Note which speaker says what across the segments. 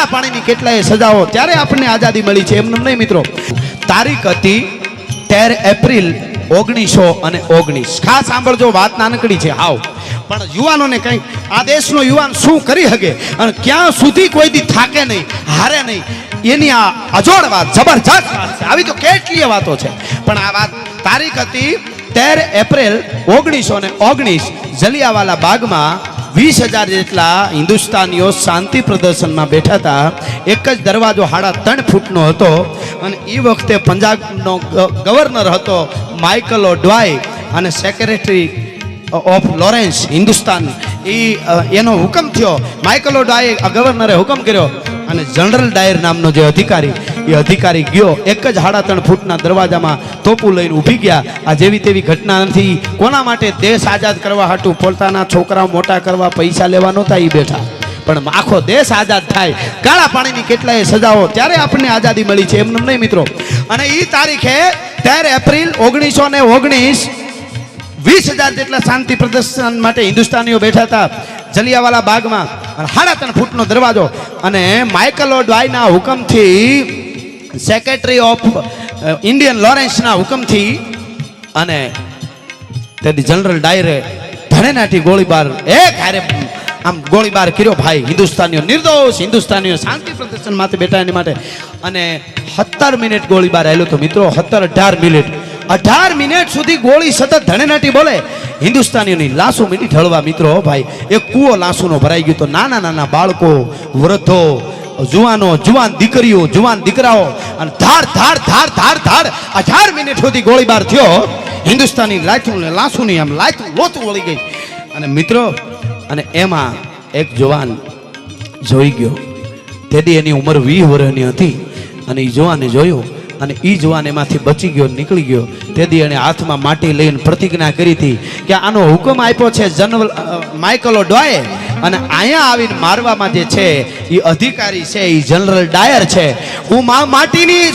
Speaker 1: કાળા પાણીની કેટલાય સજાઓ, ત્યારે આપણને આઝાદી મળી છે, એમ નહીં મિત્રો. તારીખ હતી 13 એપ્રિલ 1919. ખાસ સાંભળજો, વાત નાનકડી છે હાવ, પણ યુવાનોને કંઈક આ દેશનો યુવાન શું કરી શકે અને ક્યાં સુધી કોઈ દી થાકે નહીં, હારે નહીં, એની આ અજોડ વાત, જબરજસ્ત વાત છે. આવી તો કેટલીય વાતો છે, પણ આ વાત તારીખ હતી 13 એપ્રિલ 1919. જલિયાવાલા બાગમાં 20,000 જેટલા હિન્દુસ્તાનીઓ શાંતિ પ્રદર્શનમાં બેઠા હતા. એક જ દરવાજો 3.5 ફૂટનો હતો અને એ વખતે પંજાબનો ગવર્નર હતો માઇકલ ઓડવાય અને સેક્રેટરી ઓફ લોરેન્સ હિન્દુસ્તાન, એનો હુકમ થયો. માઇકલ ઓડવાય ગવર્નરે હુકમ કર્યો અને જનરલ ડાયર નામનો જે અધિકારી ગયો, એક જ 3.5 ફૂટના દરવાજામાં તોપું લઈને ઊભી ગયા. આ જેવી તેવી ઘટના નથી. કોના માટે? દેશ આઝાદ કરવા હાટું, પોતાના છોકરાઓ મોટા કરવા, પૈસા લેવા નહોતા એ બેઠા, પણ આખો દેશ આઝાદ થાય. કાળા પાણીની કેટલાય સજાઓ, ત્યારે આપણને આઝાદી મળી છે, એમ નહીં મિત્રો. અને એ તારીખે 13 એપ્રિલ 1919 20,000 જેટલા શાંતિ પ્રદર્શન માટે હિન્દુસ્તાનીઓ બેઠા હતા જલિયાવાલા બાગમાં. 3.5 ફૂટનો દરવાજો અને માઇકલ ઓડવાયના હુકમથી, સેક્રેટરી ઓફ ઇન્ડિયન લોરેન્સના હુકમથી અને તેથી જનરલ ડાયરે ધણેનાથી ગોળીબાર આમ ગોળીબાર કર્યો ભાઈ. હિન્દુસ્તાનીઓ, નિર્દોષ હિન્દુસ્તાનીઓ શાંતિ પ્રદર્શન માટે બેઠા એની માટે. અને 17 મિનિટ ગોળીબાર આવેલો તો મિત્રો. 18 મિનિટ સુધી ગોળી સતત ધણેનાટી બોલે. હિન્દુસ્તાનીઓની લાશો મીઠી ઢળવા મિત્રો ભાઈ. એક કૂવો લાશોનો ભરાઈ ગયો. તો નાના બાળકો, વૃદ્ધો, જુવાનો, જુવાન દીકરીઓ, જુવાન દીકરાઓ, અને ધાડ 18 મિનિટ સુધી ગોળીબાર થયો. હિન્દુસ્તાની લાશોની આમ લાયતું લોતું વળી ગઈ. અને મિત્રો, અને એમાં એક જવાન જોઈ ગયો. તેથી એની ઉંમર 20 વર્ષની હતી અને એ જવાને જોયો અને એ જવાન એમાંથી બચી ગયો, નીકળી ગયો. તેથી એણે હાથમાં માટી લઈને પ્રતિજ્ઞા કરી હતી કે આનો હુકમ આપ્યો છે જનરલ માઇકલ ઓડવાયે, અને અહીંયા આવીને મારવામાં જે છે એ અધિકારી છે એ જનરલ ડાયર છે. હું માટીની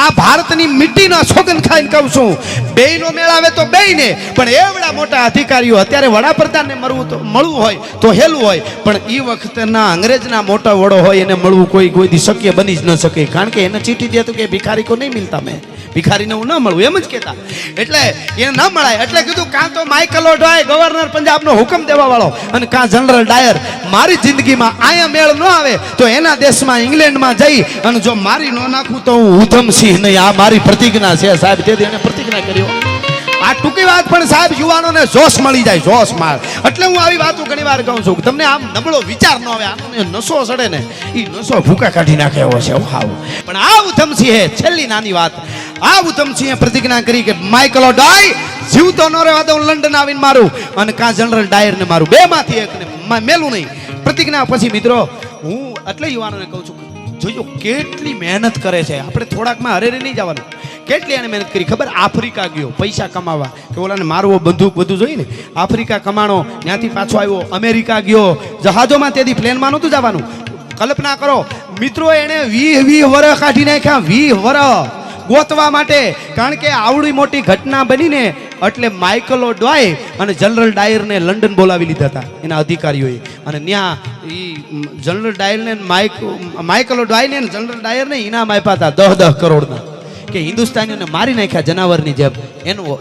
Speaker 1: આ ભારતની મીઠીના સોગંદ ખાઈને કહું છું, બેયનો મેળ આવે તો બેયને, પણ એવડા મોટા અધિકારીઓ, અત્યારે વડાપ્રધાનને મળવું હોય તો હેલું હોય, પણ એ વખતના અંગ્રેજના મોટા વડો હોય એને મળવું કોઈ દી શક્ય બની જ ન શકે. કારણ કે એને ચીઠી દે તો કે ભિખારી કો નહીં મિલતા, મેં ભિખારીને હું ન મળું એમ જ કહેતા. એટલે એને ન મળાય એટલે કીધું કાં તો માઇકલ ઓડવાય ગવર્નર પંજાબનો હુકમ દેવા વાળો અને કાં જનરલ ડાયર. મારી જિંદગીમાં અહીંયા મેળ ન આવે તો એના દેશમાં ઇંગ્લેન્ડમાં જઈ અને જો મારી ન નાખું તો હું ઉધમસિંહ નહીં. આ મારી પ્રતિજ્ઞા છે સાહેબ. તેથી એને પ્રતિજ્ઞા કર્યો. આ ટૂંકી વાત પણ સાહેબ યુવાનોને જોશ મળી જાય, જોશ માર. એટલે હું આવી વાતો ઘણી વાર કહું છું કે તમને આમ નબળો વિચાર ન આવે, આનો નશો ચડે ને એ નશો ભૂકા કાઢી નાખે એવો છે હાવ. પણ આ ઉધમસિંહે, છેલ્લી નાની વાત, આ ઉધમસિંહે પ્રતિજ્ઞા કરી કે માઇકલ ઓડવાય જીવતો ન રહેવા દઉં, લંડન આવીને મારું અને કાં જનરલ ડાયરને મારું, બેમાંથી એકને મેલું નહીં. પ્રતિજ્ઞા પછી મિત્રો હું એટલે યુવાનોને કહું છું, જોજો કેટલી મહેનત કરે છે. આપણે થોડાકમાં હરેરે નહીં જવાનું. કેટલી એને મહેનત કરી ખબર? આફ્રિકા ગયો પૈસા કમાવા, કે ઓલાને મારવો, બંદૂક બધું જોઈ ને. આફ્રિકા કમાણો, ત્યાંથી પાછો આવ્યો. અમેરિકા ગયો જહાજોમાં, તેથી પ્લેનમાં નહોતું જવાનું. કલ્પના કરો મિત્રો, એણે 20 વર્ષ કાઢી નાખ્યા, 20 વર્ષ ગોતવા માટે. કારણ કે આવડી મોટી ઘટના બનીને એટલે માઇકલ ઓડવાય અને જનરલ ડાયરને લંડન બોલાવી લીધા હતા એના અધિકારીઓએ. અને ત્યાં એ જનરલ ડાયરને માઇકલ ઓડવાયને જનરલ ડાયરને ઇનામ આપ્યા હતા 10 કરોડના, કે હિન્દુસ્તાનીઓને મારી નાખ્યા જનાવરની જેમ.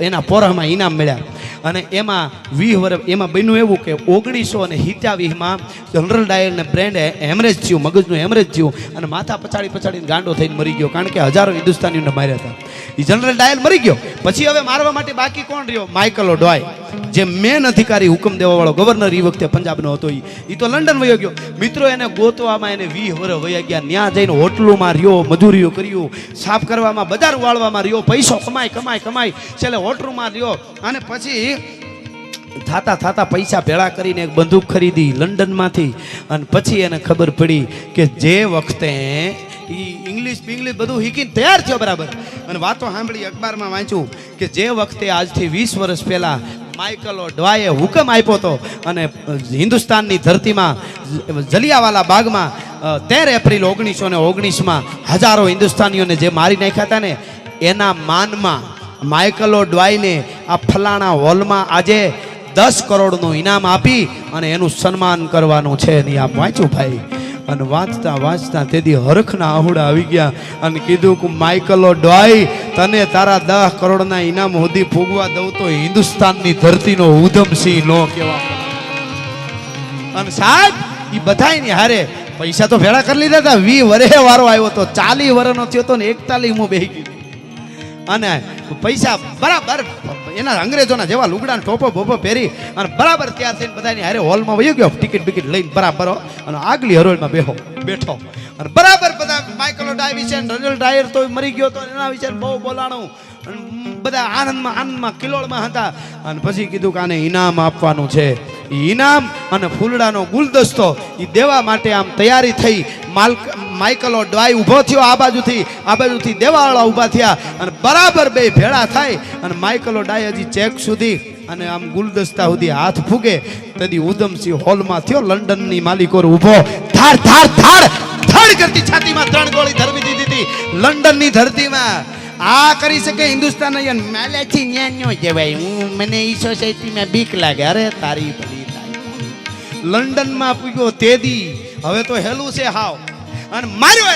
Speaker 1: એના પોરામાં ઇનામ મળ્યા. અને એમાં 20 વર્ષ એમાં બન્યું એવું કે 1927માં જનરલ ડાયરને બ્રેન હેમરેજ થયું, મગજનું હેમરેજ થયું અને માથા પછાડીને ગાંડો થઈને મરી ગયો. કારણ કે હજારો હિન્દુસ્તાનીઓને માર્યા હતા. એ જનરલ ડાયર મરી ગયો. પછી હવે મારવા માટે બાકી કોણ રહ્યો? માઇકલ ઓડવાય, જે મેન અધિકારી, હુકમ દેવા વાળો ગવર્નર એ વખતે પંજાબનો હતો. એ તો લંડન વયો ગયો. મિત્રો એને ગોતવામાં એને 20 વર્ષ વયા ગયા. ત્યાં જઈને હોટલોમાં રહ્યો, મજૂરીઓ કર્યું, સાફ કરવામાં, બજાર વાળવામાં રહ્યો, પૈસો કમાય છેલ્લે હોટલોમાં રહ્યો. અને પછી થાતા પૈસા ભેળા કરીને એક બંદૂક ખરીદી લંડનમાંથી. અને પછી એને ખબર પડી કે જે વખતે ઇંગ્લિશ બધું શીખીને તૈયાર થયો બરાબર. અને વાતો સાંભળી, અખબારમાં વાંચ્યું કે જે વખતે આજથી 20 વર્ષ પહેલા માઇકલ ઓડવાયે હુકમ આપ્યો હતો અને હિન્દુસ્તાનની ધરતીમાં જલિયાવાલા બાગમાં 13 એપ્રિલ 1919માં હજારો હિન્દુસ્તાનીઓને જે મારી નાખ્યા હતા ને, એના માનમાં માઇકલ ઓડવાયને આ ફલાણા હોલમાં આજે 10 કરોડનું ઇનામ આપી અને એનું સન્માન કરવાનું છે. નહીં આપ વાંચ્યું ભાઈ. અને વાંચતા વાંચતા તેથી હરખના આહુડા આવી ગયા અને કીધું કે માઇકલો ડોય તને તારા 10 કરોડના ઇનામ સુધી ફૂગવા દઉં તો હિન્દુસ્તાનની ધરતીનો ઉધમસિંહ નો કહેવા. અને સાહેબ એ બધાયની હારે પૈસા તો ભેળા કરી લીધા હતા. 20 વર્ષે વારો આવ્યો તો 40 વર્ષનો થયો તો ને 41 હું બેહી ગયો અને પૈસા બરાબર એના અંગ્રેજોના જેવા લુગડા ટોપો બોપો પહેરી અને બરાબર તૈયાર થઈને બધાની હારે હોલમાં વયો ગયો ટિકિટ બિકિટ લઈને બરાબર અને આગલી હરોળમાં બેઠો અને બરાબર બધા માઇકલો ડાય વિશે રનલ ડાયર તો મરી ગયો તો એના વિશે બહુ બોલાણું બધા આનંદમાં કિલોળમાં હતા. અને પછી કીધું કે આને ઇનામ આપવાનું છે. ઇનામ અને ફૂલડાનો ગુલદસ્તો એ દેવા માટે આમ તૈયારી થઈ. માઇકલો ડ્વાય ઊભો થયો આ બાજુથી દેવાવાળા ઊભા થયા અને બરાબર બે ભેળા થાય અને માઇકલો ડાય હજી ચેક સુધી અને આમ ગુલદસ્તા સુધી હાથ ફૂગે તેથી ઉધમસિંહ હોલમાં થયો. લંડનની માલિકોર ઊભો ધડ કરતી છાતીમાં 3 ગોળી ધરવી દીધી હતી લંડનની ધરતીમાં. આ કરી શકે હિન્દુસ્તાન મેલેથી ન્યાનો જવાય. મને ઈ સોસાયટીમાં બીક લાગે. અરે તારી ભલી થાય. લંડનમાં પૂગ્યો તેદી હવે તો હેલું છે હાવ અને માર્યો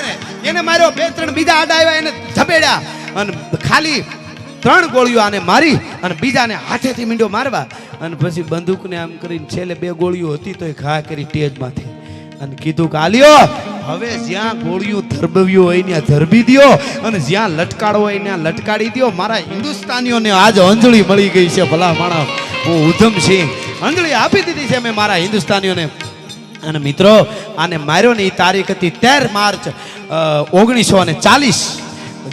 Speaker 1: એને માર્યો. 2-3 બીજા આડા આવ્યા એને ધબેડ્યા અને ખાલી 3 ગોળીઓ આને મારી અને બીજાને હાથેથી મીંડો મારવા અને પછી બંદૂકને આમ કરીને છેલ્લે 2 ગોળીઓ હતી તો ઘા કરી ટેજમાંથી અને કીધું કે આલ્યો હવે જ્યાં ગોળીઓ ધરબવ્યું હોય ત્યાં ધરબી દ્યો અને જ્યાં લટકાડો હોય ત્યાં લટકાડી દ્યો. મારા હિન્દુસ્તાનીઓને આજ અંજળી મળી ગઈ છે. ભલા માણસ હું ઉધમસિંહ અંજળી આપી દીધી છે મેં મારા હિન્દુસ્તાનીઓને. અને મિત્રો આને માર્યો ને એ તારીખ હતી 13 માર્ચ 1940.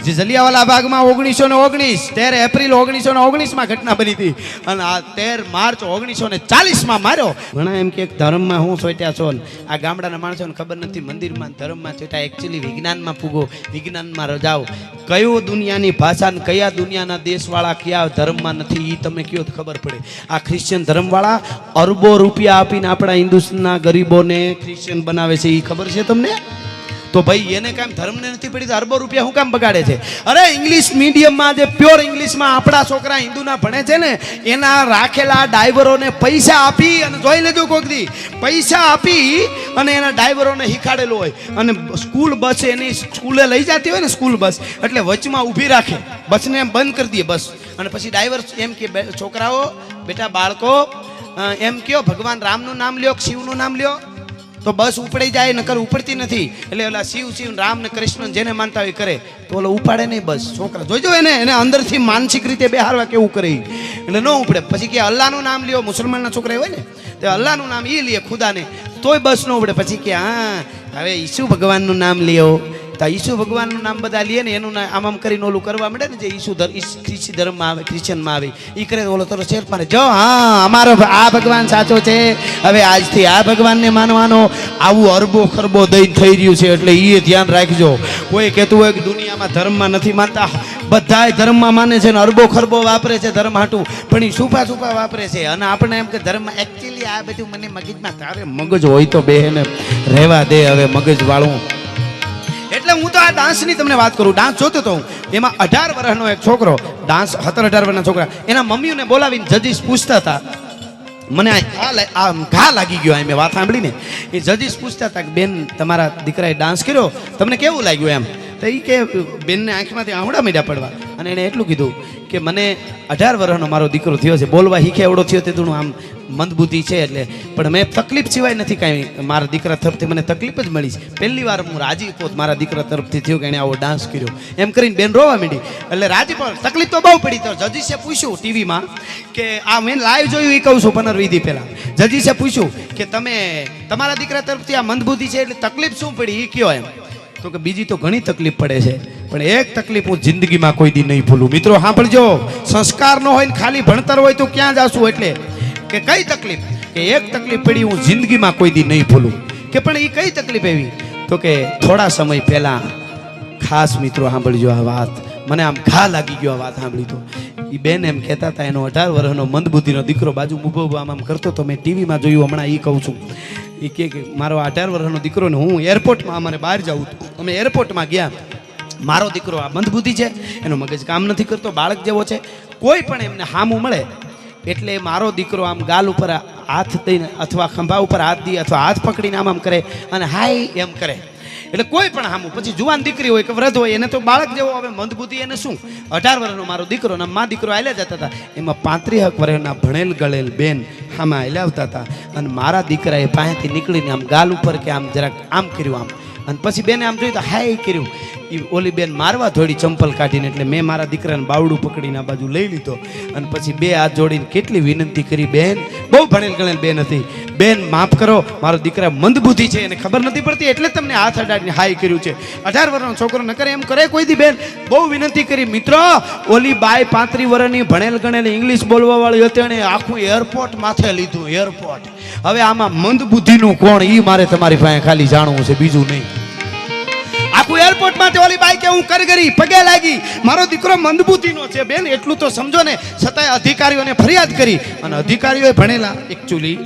Speaker 1: જે જલિયાવાલા બાગમાં 1919 13 એપ્રિલ 1919 ઘટના બની હતી અને આ 13 માર્ચ 1940 માર્યો. ઘણા એમ કે ધર્મમાં હું સોટ્યા છો આ ગામડાના માણસોને ખબર નથી મંદિરમાં ધર્મમાં સોટ્યા. એકચ્યુઅલી વિજ્ઞાનમાં ફૂગો વિજ્ઞાનમાં રજાઓ. કયો દુનિયાની ભાષા ને કયા દુનિયાના દેશવાળા કયા ધર્મમાં નથી એ તમે કયો તો ખબર પડે. આ ક્રિશ્ચિયન ધર્મવાળા અરબો રૂપિયા આપીને આપણા હિન્દુસ્તાનના ગરીબોને ક્રિશ્ચિયન બનાવે છે. એ ખબર છે તમને? તો ભાઈ એને કામ ધર્મને નથી પડી તો અરબો રૂપિયા હું કામ બગાડે છે? અરે ઇંગ્લિશ મીડિયમમાં જે પ્યોર ઇંગ્લિશમાં આપણા છોકરા હિન્દુના ભણે છે ને એના રાખેલા ડ્રાઈવરોને પૈસા આપી અને જોઈ લેજો કોક દી પૈસા આપી અને એના ડ્રાઈવરોને શીખાડેલો હોય અને સ્કૂલ બસ એની સ્કૂલે લઈ જતી હોય ને સ્કૂલ બસ એટલે વચમાં ઊભી રાખે બસને એમ બંધ કરી દે બસ અને પછી ડ્રાઈવર એમ કે છોકરાઓ બેટા બાળકો એમ કયો ભગવાન રામનું નામ લ્યો શિવનું નામ લ્યો તો બસ ઉપડી જાય નકર ઉપડતી નથી. એટલે ઓલા શિવ રામ ને કૃષ્ણ જેને માનતા હોય કરે તો ઓલો ઉપાડે નહીં બસ. છોકરા જોઈજો એને અંદરથી માનસિક રીતે બેહારવા કેવું કરે એટલે ન ઉપડે. પછી કે અલ્લાહનું નામ લ્યો મુસલમાનના છોકરા હોય ને તો અલ્લાહનું નામ એ લે ખુદાને તોય બસ ન ઉપડે. પછી કે હા હવે ઈસુ ભગવાનનું નામ લ્યો તો ઈસુ ભગવાનનું નામ બધા લે ને એનું આમ કરીને ઓલું કરવા માંડે ને જે ખ્રિસ્તી ધર્મમાં આવે ક્રિશ્ચનમાં આવે એ કરે ઓલો તો શેર મારે જો હા અમારો આ ભગવાન સાચો છે હવે આજથી આ ભગવાનને માનવાનો. આવું અરબો ખરબો દઈને થઈ રહ્યું છે એટલે એ ધ્યાન રાખજો. કોઈ કહેતું હોય કે દુનિયામાં ધર્મમાં નથી માનતા બધાય ધર્મમાં માને છે ને અરબો ખરબો વાપરે છે ધર્મ હાટું પણ એ છુપા વાપરે છે અને આપણે એમ કે ધર્મ એકચ્યુઅલી આ બધું મને મગજમાં તારે મગજ હોય તો બેને રહેવા દે હવે મગજ વાળું. એટલે હું તો આ ડાન્સની તમને વાત કરું. ડાન્સ જોતો હતો હું એમાં 18 વર્ષનો એક છોકરો ડાન્સ 17-18 વર્ષના છોકરા એના મમ્મીઓને બોલાવીને જજીસ પૂછતા હતા. મને ઘા લાગી ગયો મેં વાત સાંભળીને. એ જજીસ પૂછતા હતા કે બેન તમારા દીકરાએ ડાન્સ કર્યો તમને કેવું લાગ્યું એમ? તો એ કે બેનને આંખમાંથી આંવડા મીડા પડવા અને એણે એટલું કીધું કે મને 18 વર્ષનો મારો દીકરો થયો છે બોલવા શીખે એવડો થયો તે થોડું આમ મંદબુદ્ધિ છે એટલે પણ મેં તકલીફ સિવાય નથી કાંઈ મારા દીકરા તરફથી મને તકલીફ જ મળી છે. પહેલી વાર હું રાજી પોત મારા દીકરા તરફથી થયો કે એણે આવો ડાન્સ કર્યો એમ કરીને બેન રોવા માંડી. એટલે રાજી પણ તકલીફ તો બહુ પડી. તો જજીસે પૂછ્યું ટીવીમાં કે આ મેં લાઈવ જોયું એ કહું છું પુનર્વિધિ પહેલાં જજીસે પૂછ્યું કે તમે તમારા દીકરા તરફથી આ મંદબુદ્ધિ છે એટલે તકલીફ શું પડી એ કયો એમ? તો કે બીજી તો ઘણી તકલીફ પડે છે પણ એક તકલીફ હું જિંદગીમાં કોઈ દી નહીં ભૂલું. મિત્રો સાંભળજો સંસ્કાર ન હોય ને ખાલી ભણતર હોય તો ક્યાં જાશું? એટલે કે કઈ તકલીફ? કે એક તકલીફ પડી હું જિંદગીમાં કોઈ દી નહીં ભૂલું. કે પણ એ કઈ તકલીફ એવી? તો કે થોડા સમય પહેલા ખાસ મિત્રો સાંભળજો આ વાત મને આમ ઘા લાગી ગયો આ વાત સાંભળી. તો એ બેન એમ કહેતા હતા એનો 18 વર્ષનો મંદબુદ્ધિનો દીકરો બાજુ ઊભો આમ કરતો તો મેં ટીવીમાં જોયું હમણાં એ કહું છું. એ કે મારો 18 વર્ષનો દીકરો ને હું એરપોર્ટમાં અમારે બહાર જાઉં હતું અમે એરપોર્ટમાં ગયા. મારો દીકરો આ મંદબુદ્ધિ છે એનો મગજ કામ નથી કરતો બાળક જેવો છે કોઈ પણ એમને હામું મળે એટલે મારો દીકરો આમ ગાલ ઉપર હાથ દઈને અથવા ખંભા ઉપર હાથ દે અથવા હાથ પકડીને આમ કરે અને હાય એમ કરે. એટલે કોઈ પણ હામું, પછી જુવાન દીકરી હોય કે વૃદ્ધ હોય એને તો બાળક જેવો હવે મંદબુદ્ધિ એને શું. 18 વર્ષનો મારો દીકરો ને મા દીકરો હાલ્યા જતા હતા, એમાં 35 વર્ષના ભણેલ ગળેલ બેન આમાં હાલ્યા આવતા હતા અને મારા દીકરાએ પાસેથી નીકળીને આમ ગાલ ઉપર કે આમ જરાક આમ કર્યું આમ, અને પછી બેને આમ જોયું તો હાય કર્યું. એ ઓલી બેન મારવા થોડી ચંપલ કાઢીને, એટલે મેં મારા દીકરાને બાવડું પકડીને આ બાજુ લઈ લીધો અને પછી 2 હાથ જોડીને કેટલી વિનંતી કરી. બેન બહુ ભણેલ ગણેલ બેન હતી, બેન માફ કરો, મારો દીકરા મંદબુદ્ધિ છે, એને ખબર નથી પડતી એટલે તમને હાથ અડાડીને હાય કર્યું છે. 18 વર્ષનો છોકરો ન કરે એમ કરે કોઈ દી. બેન બહુ વિનંતી કરી. મિત્રો ઓલી બાય 35 વર્ષની ભણેલ ગણેલ ઇંગ્લિશ બોલવા વાળી હતી, એને આખું એરપોર્ટ માથે લીધું, એરપોર્ટ. હવે આમાં મંદબુદ્ધિનું કોણ ઈ મારે તમારી પાસે ખાલી જાણવું છે, બીજું નહીં. આખું એરપોર્ટ માટે ઓલી બાઈ કે હું કરગરી પગે લાગી, મારો દીકરો મંદબુદ્ધિનો છે. બેન એટલું તો સમજો ને. છતાંય અધિકારીઓને ફરિયાદ કરી અને અધિકારીઓએ ભણેલા એકચ્યુઅલી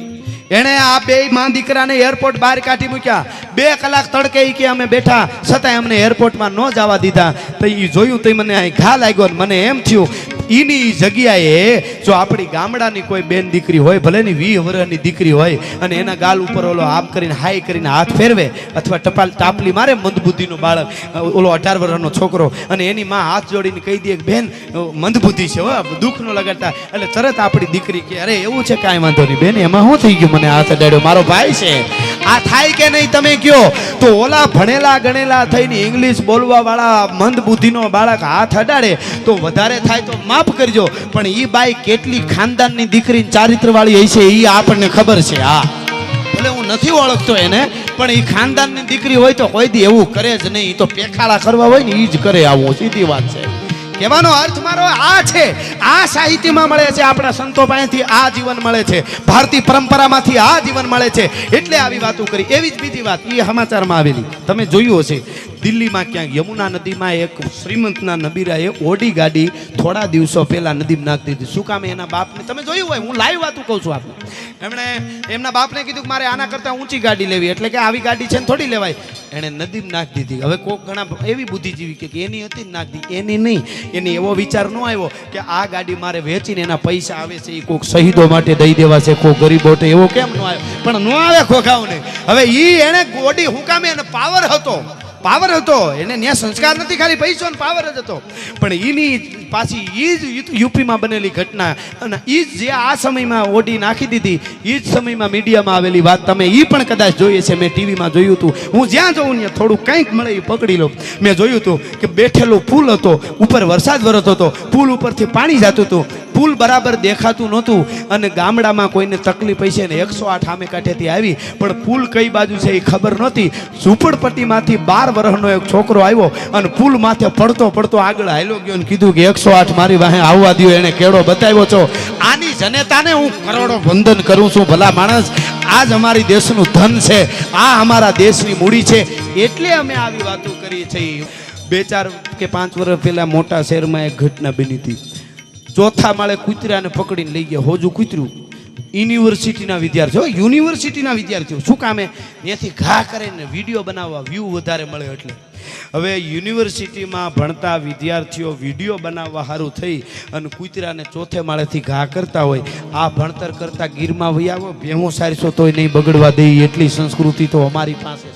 Speaker 1: એણે આ 2 માં દીકરાને એરપોર્ટ બહાર કાઢી મૂક્યા. 2 કલાક તડકે કે અમે બેઠા, છતાંય અમને એરપોર્ટમાં ન જવા દીધા. તો એ જોયું તો મને અહીં ઘા લાગ્યો ને મને એમ થયું એની જગ્યાએ જો આપણી ગામડાની કોઈ બેન દીકરી હોય, ભલે ની 20 વર્ષની દીકરી હોય, અને એના ગાલ ઉપર ઓલો આમ કરીને હાય કરીને હાથ ફેરવે અથવા ટપાલ ટાપલી મારે મંદબુદ્ધિનો બાળક, ઓલો 18 વર્ષનો છોકરો, અને એની માં હાથ જોડીને કહી દે કે બેન મંદબુદ્ધિ છે, દુઃખ ન લગાડતા, એટલે તરત આપણી દીકરી કે અરે એવું છે કાંઈ વાંધો નહીં બેન, એમાં શું થઈ ગયું, મને હાથ અડાડ્યો, મારો ભાઈ છે. આ થાય કે નહીં તમે કયો? તો ઓલા ભણેલા ગણેલા થઈને ઇંગ્લિશ બોલવા વાળા મંદબુદ્ધિનો બાળક હાથ અડાડે તો વધારે થાય તો માફ કરજો, પણ ઈ બાઈ કેટલી ખાનદાનની દીકરી ચારિત્ર વાળી હશે ઈ આપણને ખબર છે. હા ભલે હું નથી ઓળખતો એને, પણ ઈ ખાનદાનની દીકરી હોય તો કોઈ દી એવું કરે જ નહીં. તો પેખાડા કરવા હોય ને ઈ જ કરે, આવું સીધી વાત છે. કહેવાનો અર્થ મારો આ છે, આ સાહિત્યમાં મળે છે, આપણા સંતો પાસેથી આ જીવન મળે છે, ભારતીય પરંપરામાંથી આ જીવન મળે છે, એટલે આવી વાતો કરી. એવી જ બીજી વાત એ સમાચારમાં આવેલી તમે જોયું હશે. દિલ્હીમાં ક્યાંક યમુના નદીમાં એક શ્રીમંતના નબીરાએ ઓડી ગાડી થોડા દિવસો પહેલા નદીમાં નાખી દીધી. શું કામ? એના બાપને તમે જોયું હોય, હું લાઈવ વાતું કહું છું આપને. એમણે એમના બાપને કીધું કે મારે આના કરતાં ઊંચી ગાડી લેવી, એટલે કે આવી ગાડી છે ને થોડી લેવાય. એણે નદીમાં નાખી દીધી. હવે કોક ઘણા એવી બુદ્ધિજીવી કે એની હતી જ નાખી દીધી, એની નહીં. એની એવો વિચાર ન આવ્યો કે આ ગાડી મારે વેચીને એના પૈસા આવે છે એ કોક શહીદો માટે દઈ દેવા છે, કોક ગરીબો માટે, એવો કેમ ન આવ્યો? પણ ન આવે ખોખાવને. હવે ઈ એને ગોડી હુકામે એને પાવર હતો, પાવર હતો એને, ત્યાં સંસ્કાર નથી, ખાલી પૈસો ને પાવર જ હતો. પણ એની પાછી એ જ યુપીમાં બનેલી ઘટના, અને એ જ જે આ સમયમાં ઓડી નાખી દીધી, એ જ સમયમાં મીડિયામાં આવેલી વાત તમે એ પણ કદાચ જોઈએ છે. મેં ટીવીમાં જોયું હતું, હું જ્યાં જોઉં ત્યાં થોડું કંઈક મળે એ પકડી લો. મેં જોયું હતું કે બેઠેલો પુલ હતો, ઉપર વરસાદ વરસતો હતો, પુલ ઉપરથી પાણી જતું હતું, પુલ બરાબર દેખાતું નહોતું, અને ગામડામાં કોઈને તકલીફ હશે ને 108 સામે કાંઠેથી આવી, પણ પુલ કઈ બાજુ છે એ ખબર નહોતી. ઝૂંપડપટ્ટીમાંથી 12 વર્ષનો એક છોકરો આવ્યો અને પુલ માથે પડતો પડતો આગળ હાલ્યો ગયો અને કીધું કે 108 મારી વાહે આવવા દો, એને કેળો બતાવ્યો છો. આની જનતાને હું કરોડો વંદન કરું છું. ભલા માણસ, આ જ અમારી દેશનું ધન છે, આ અમારા દેશની મૂડી છે, એટલે અમે આવી વાતો કરીએ છીએ. 2-4 કે 5 વર્ષ પહેલા મોટા શહેરમાં એક ઘટના બની હતી. 4થા માળે કૂતરાને પકડીને લઈ ગયા. હોજું કૂતરું. યુનિવર્સિટીના વિદ્યાર્થીઓ, યુનિવર્સિટીના વિદ્યાર્થીઓ શું કામે ત્યાંથી ઘા કરીને વિડીયો બનાવવા, વ્યૂ વધારે મળે એટલે. હવે યુનિવર્સિટીમાં ભણતા વિદ્યાર્થીઓ વિડીયો બનાવવા સારું થઈ અને કૂતરાને 4થે માળેથી ઘા કરતા હોય. આ ભણતર કરતા ગીરમાં વહી આવો, ભેહું સારશો તોય નહીં બગડવા દઈ, એટલી સંસ્કૃતિ તો અમારી પાસે